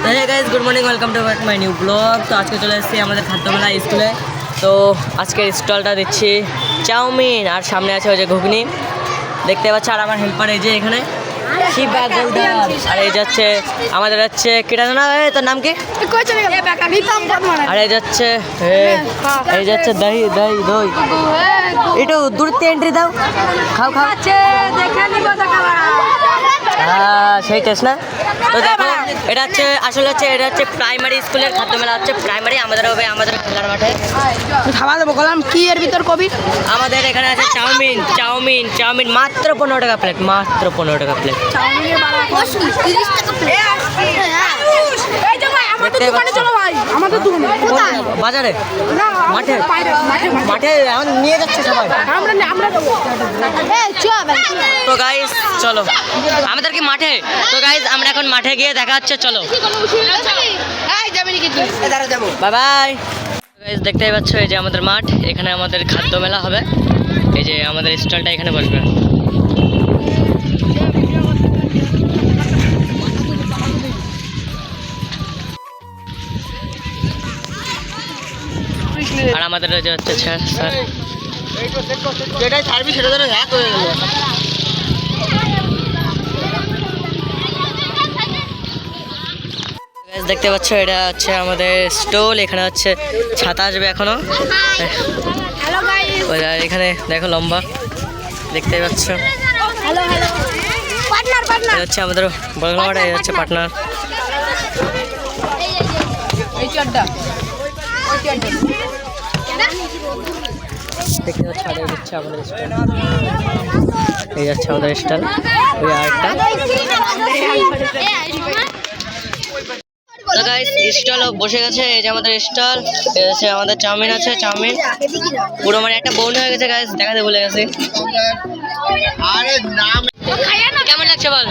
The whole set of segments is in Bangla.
হ্যাঁ guys, good morning, welcome to my new blog. তো আজকে চলে এসেছি আমাদের খাদ্যমেলা স্কুলে। তো আজকের স্টলটা দিচ্ছি চাউমিন, আর সামনে আছে ওই যে ঘুগনি দেখতে পাচ্ছি। আর আমার হেল্পার এই যে এখানে শিবা গোল্ডার, আর এই যাচ্ছে আমাদের হচ্ছে কিরানা, তোর নাম কি? আর এই যাচ্ছে এই যাচ্ছে দই দই দই, একটু দূর থেকে এন্ট্রি দাও, খাও খাও। হ্যাঁ সেই টেস্ট না। তো দেখো এটা হচ্ছে আসলে হচ্ছে এটা হচ্ছে প্রাইমারি স্কুলের খাদ্যমেলা হচ্ছে, প্রাইমারি আমাদের হবে আমাদের খেলার মাঠে খাওয়া দাবো বললাম কি এর ভিতর কবি। আমাদের এখানে আছে চাউমিন চাউমিন চাউমিন মাত্র 15 টাকা প্লেট, মাত্র 15 টাকা প্লেট। বাজারে মাঠে মাঠে এখন নিয়ে যাচ্ছে সবাই। তো গাইস চলো আমাদের কি মাঠে। তো গাইস আমরা এখন মাঠে গিয়ে দেখা হচ্ছে, চলো বাই বাই। গাইস দেখতেই পাচ্ছ এই যে আমাদের মাঠ, এখানে আমাদের খাদ্য মেলা হবে। এই যে আমাদের স্টলটা এখানে বসবে। আর আমাদের যে হচ্ছে স্যার যেটাই ছাড়বি সেটা যেন হ্যাক হয়ে গেল। দেখতে পাচ্ছ এটা হচ্ছে আমাদের স্টল, এখানে হচ্ছে ছাতা আসবে এখনো। এখানে দেখো লম্বা দেখতে পাচ্ছ, এটা হচ্ছে আমাদের বড়মাটা, এই হচ্ছে পার্টনার। দেখতে পাচ্ছ আর এই হচ্ছে আমাদের স্টল, এই যাচ্ছে আমাদের স্টল, ওই আরেকটা। তো গাইস স্টল বসে গেছে, এই যে আমাদের স্টল, এই হচ্ছে আমাদের চাউমিন আছে, চাউমিন পুরো মানে একটা বোন হয়ে গেছে গাইস, দেখাতে ভুলে গেছি। কেমন লাগছে বল?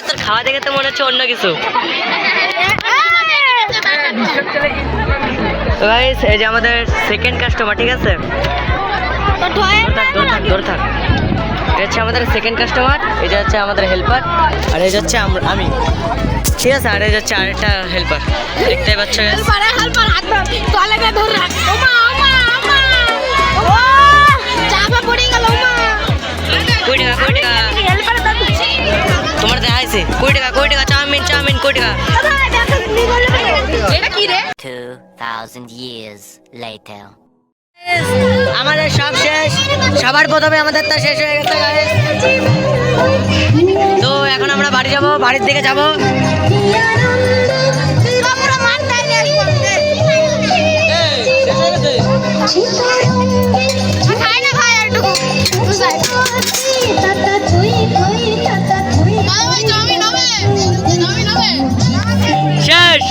তোর খাওয়া দেখে তো মনে হচ্ছে অন্য কিছু। তো গাইস এই যে আমাদের সেকেন্ড কাস্টমার, ঠিক আছে ধরে থাক। এটা হচ্ছে আমাদের সেকেন্ড কাস্টমার, এটা হচ্ছে আমাদের হেল্পার, আর এই হচ্ছে আমি, ঠিক আছে। আর এই হচ্ছে আরেকটা হেল্পার, দেখতে পাচ্ছ। তোমার দেখাইছে 20 টাকা চাউমিন চাউমিন 20 টাকা। 2000 years later. আমাদের সব শেষ, সবার প্রথমে আমাদের তা শেষ হয়ে গেছে। তো এখন আমরা বাড়ি যাব, বাড়ির দিকে যাব। শেষ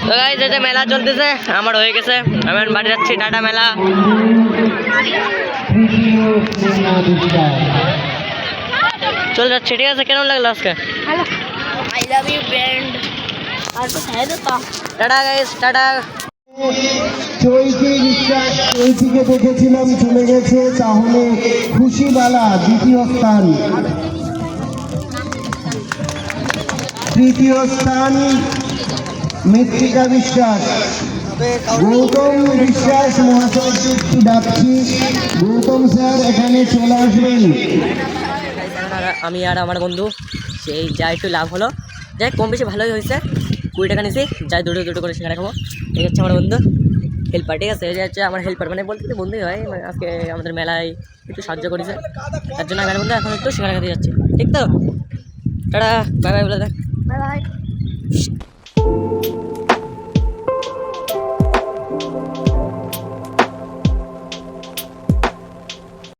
তো গাইস এই যে মেলা চলতেছে, আমার হয়ে গেছে, আমি এখন বাড়ি যাচ্ছি। টাটা মেলা। চলে যাচ্ছে, ঠিক আছে। কেমন লাগলো আজকে? I love you brand. আর তো হ্যাঁ তো টাটা গাইস, টাটা। চৈতি বিশ্বাস, চৈতিকে দেখেছিলাম চলে গেছে, তাহলে খুশিবালা দ্বিতীয় স্থান, তৃতীয় স্থান মৃত্তিকা বিশ্বাস, গৌতম বিশ্বাস মহাশয়কে একটু ডাকছি, গৌতম স্যার এখানে চলে আসবেন। আমি আর আমার বন্ধু সেই যা একটু লাভ হলো, যাই কম বেশি ভালোই হয়েছে। 20 টাকা নিয়েছি, যাই দুটো দুটো করে সেখানে খাবো। এই হচ্ছে আমার বন্ধু হেল্পার, ঠিক আছে। এই যে হচ্ছে আমার হেল্পার, মানে বলতে বন্ধুই হয়, মানে আজকে আমাদের মেলায় একটু সাহায্য করেছে, তার জন্য আমার বন্ধু এখন একটু সেখানে খেতে যাচ্ছে, ঠিক তো। টাটা বাই বাই বলে দেখ। Bye bye.